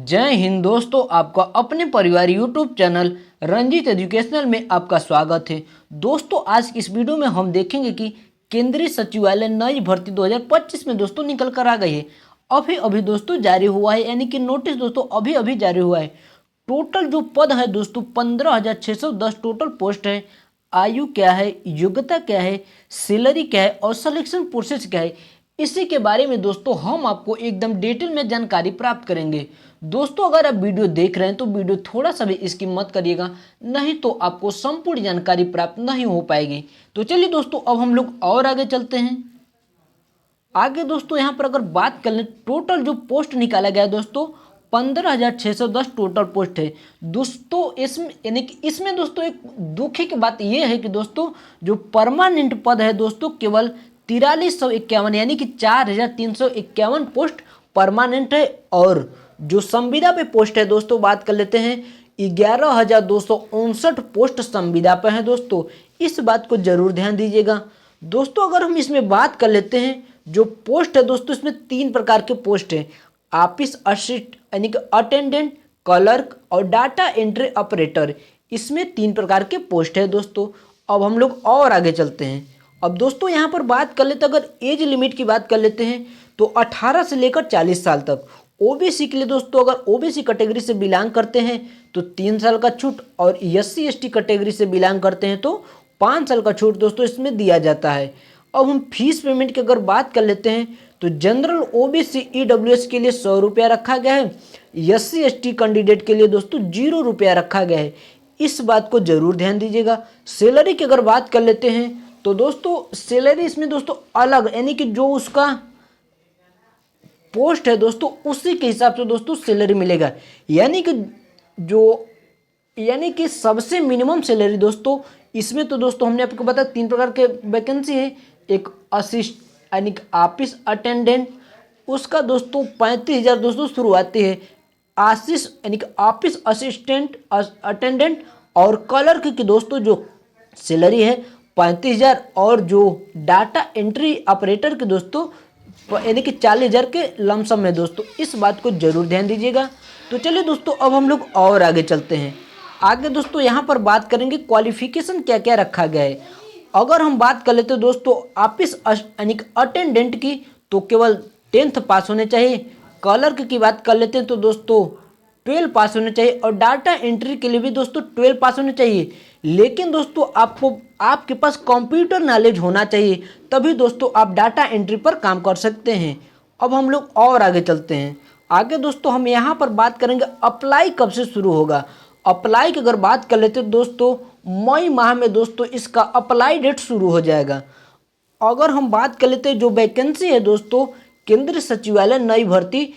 जय हिंद दोस्तों, आपका अपने परिवार यूट्यूब चैनल रंजीत एजुकेशनल में आपका स्वागत है। दोस्तों आज की इस वीडियो में हम देखेंगे कि केंद्रीय सचिवालय नई भर्ती 2025 में दोस्तों निकल कर आ गई है। अभी अभी दोस्तों जारी हुआ है, यानी कि नोटिस दोस्तों अभी अभी जारी हुआ है। टोटल जो पद है दोस्तों 15,610 टोटल पोस्ट है। आयु क्या है, योग्यता क्या है, सैलरी क्या है और सिलेक्शन प्रोसेस क्या है, इसी के बारे में दोस्तों हम आपको एकदम डिटेल में जानकारी प्राप्त करेंगे। दोस्तों अगर आप वीडियो देख रहे हैं तो वीडियो थोड़ा सा भी स्किप मत करिएगा, नहीं तो आपको संपूर्ण जानकारी प्राप्त नहीं हो पाएगी। तो चलिए दोस्तों अब हम लोग और आगे चलते हैं। आगे दोस्तों यहाँ पर अगर बात कर लें, टोटल जो पोस्ट निकाला गया है दोस्तों 15,610 टोटल पोस्ट है दोस्तों। इसमें यानी कि इसमें दोस्तों एक दुखी की बात यह है कि दोस्तों जो परमानेंट पद है दोस्तों केवल 4351 यानी कि 4,351 पोस्ट परमानेंट है। और जो संविदा पे पोस्ट है दोस्तों बात कर लेते हैं 11,259 पोस्ट संविदा पे है दोस्तों। इस बात को जरूर ध्यान दीजिएगा दोस्तों। अगर हम इसमें बात कर लेते हैं जो पोस्ट है दोस्तों, इसमें 3 प्रकार के पोस्ट हैं। ऑफिस असिस्ट यानी कि अटेंडेंट, क्लर्क और डाटा एंट्री ऑपरेटर। इसमें 3 प्रकार के पोस्ट है दोस्तों। अब हम लोग और आगे चलते हैं। अब दोस्तों यहाँ पर बात कर लेते हैं, अगर एज लिमिट की बात कर लेते हैं तो 18 से लेकर 40 साल तक। ओबीसी के लिए दोस्तों अगर ओबीसी कैटेगरी से बिलोंग करते हैं तो 3 साल का छूट, और एससी एसटी कैटेगरी से बिलोंग करते हैं तो 5 साल का छूट दोस्तों इसमें दिया जाता है। अब हम फीस पेमेंट की अगर बात कर लेते हैं तो जनरल ओबीसी ईडब्ल्यूएस के लिए 100 रुपया रखा गया है। एससी एसटी कैंडिडेट के लिए दोस्तों 0 रुपया रखा गया है। इस बात को जरूर ध्यान दीजिएगा। सैलरी की अगर बात कर लेते हैं तो दोस्तों सैलरी इसमें दोस्तों अलग, यानी कि जो उसका पोस्ट है दोस्तों उसी के हिसाब से दोस्तों सैलरी मिलेगा। यानी कि सबसे मिनिमम सैलरी दोस्तों इसमें तो दोस्तों हमने आपको बताया 3 प्रकार के वैकेंसी है। एक असिस्ट यानी कि ऑफिस अटेंडेंट, उसका दोस्तों 35,000 दोस्तों शुरुआती है। आशीष यानी कि ऑफिस असिस्टेंट अटेंडेंट और क्लर्क की दोस्तों जो सैलरी है 35,000, और जो डाटा एंट्री ऑपरेटर के दोस्तों यानी कि 40,000 के लमसम है दोस्तों। इस बात को जरूर ध्यान दीजिएगा। तो चलिए दोस्तों अब हम लोग और आगे चलते हैं। आगे दोस्तों यहाँ पर बात करेंगे क्वालिफिकेशन क्या क्या रखा गया है। अगर हम बात कर लेते हैं दोस्तों ऑफिस यानी कि अटेंडेंट की तो केवल 10th पास होने चाहिए। क्लर्क की बात कर लेते हैं तो दोस्तों 12 पास होने चाहिए, और डाटा एंट्री के लिए भी दोस्तों 12 पास होने चाहिए। लेकिन दोस्तों आपके पास कंप्यूटर नॉलेज होना चाहिए, तभी दोस्तों आप डाटा एंट्री पर काम कर सकते हैं। अब हम लोग और आगे चलते हैं। आगे दोस्तों हम यहाँ पर बात करेंगे अप्लाई कब से शुरू होगा। अप्लाई की अगर बात कर लेते हैं दोस्तों मई माह में दोस्तों इसका अप्लाई डेट शुरू हो जाएगा। अगर हम बात कर लेते हैं जो वैकेंसी है दोस्तों केंद्रीय सचिवालय नई भर्ती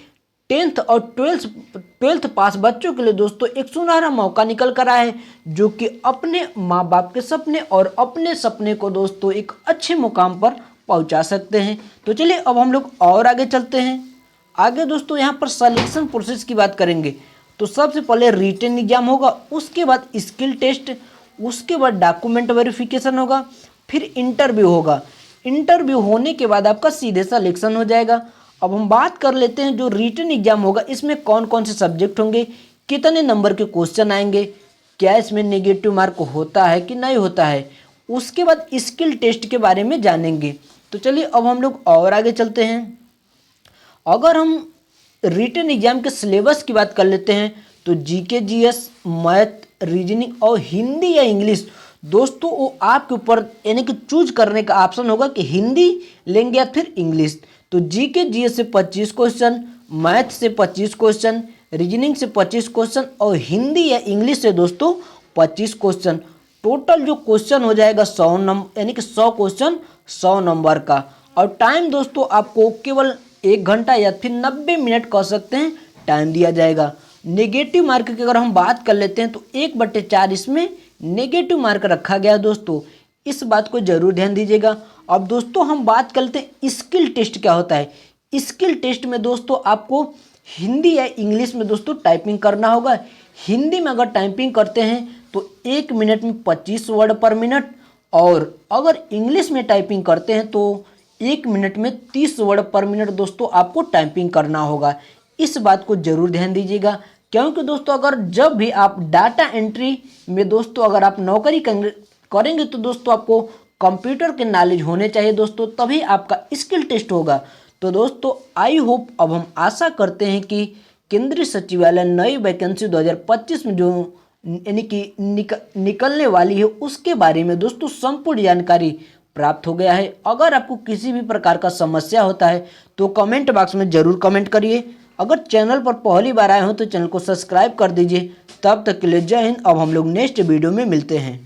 10th और 12th पास बच्चों के लिए दोस्तों एक सुनहरा मौका निकल कर आया है, जो कि अपने माँ बाप के सपने और अपने सपने को दोस्तों एक अच्छे मुकाम पर पहुंचा सकते हैं। तो चलिए अब हम लोग और आगे चलते हैं। आगे दोस्तों यहाँ पर सिलेक्शन प्रोसेस की बात करेंगे तो सबसे पहले रिटन एग्जाम होगा, उसके बाद स्किल टेस्ट, उसके बाद डॉक्यूमेंट वेरिफिकेशन होगा, फिर इंटरव्यू होगा। इंटरव्यू होने के बाद आपका सीधे सिलेक्शन हो जाएगा। अब हम बात कर लेते हैं जो रिटन एग्जाम होगा इसमें कौन कौन से सब्जेक्ट होंगे, कितने नंबर के क्वेश्चन आएंगे, क्या इसमें नेगेटिव मार्क होता है कि नहीं होता है, उसके बाद स्किल टेस्ट के बारे में जानेंगे। तो चलिए अब हम लोग और आगे चलते हैं। अगर हम रिटन एग्जाम के सिलेबस की बात कर लेते हैं तो जीके, जीएस, मैथ, रीजनिंग और हिंदी या इंग्लिश दोस्तों वो आपके ऊपर यानी कि चूज करने का ऑप्शन होगा कि हिंदी लेंगे या फिर इंग्लिश। तो जीके जीएस से 25 क्वेश्चन, मैथ से 25 क्वेश्चन, रीजनिंग से 25 क्वेश्चन और हिंदी या इंग्लिश से दोस्तों 25 क्वेश्चन। टोटल जो क्वेश्चन हो जाएगा 100 नंबर, यानी कि 100 क्वेश्चन 100 नंबर का। और टाइम दोस्तों आपको केवल 1 घंटा या फिर 90 मिनट कह सकते हैं टाइम दिया जाएगा। नेगेटिव मार्क की अगर हम बात कर लेते हैं तो 1/4 इसमें नेगेटिव मार्क रखा गया दोस्तों। इस बात को जरूर ध्यान दीजिएगा। अब दोस्तों हम बात कर लेते हैं स्किल टेस्ट क्या होता है। स्किल टेस्ट में दोस्तों आपको हिंदी या इंग्लिश में दोस्तों टाइपिंग करना होगा। हिंदी में अगर टाइपिंग करते हैं तो 1 मिनट में 25 वर्ड पर मिनट, और अगर इंग्लिश में टाइपिंग करते हैं तो 1 मिनट में 30 वर्ड पर मिनट दोस्तों आपको टाइपिंग करना होगा। इस बात को जरूर ध्यान दीजिएगा, क्योंकि दोस्तों अगर जब भी आप डाटा एंट्री में दोस्तों अगर आप नौकरी करेंगे तो दोस्तों आपको कंप्यूटर के नॉलेज होने चाहिए दोस्तों, तभी आपका स्किल टेस्ट होगा। तो दोस्तों आई होप, अब हम आशा करते हैं कि केंद्रीय सचिवालय नई वैकेंसी 2025 में जो यानी कि निकलने वाली है उसके बारे में दोस्तों संपूर्ण जानकारी प्राप्त हो गया है। अगर आपको किसी भी प्रकार का समस्या होता है तो कमेंट बॉक्स में ज़रूर कमेंट करिए। अगर चैनल पर पहली बार आए हो तो चैनल को सब्सक्राइब कर दीजिए। तब तक के लिए जय हिंद। अब हम लोग नेक्स्ट वीडियो में मिलते हैं।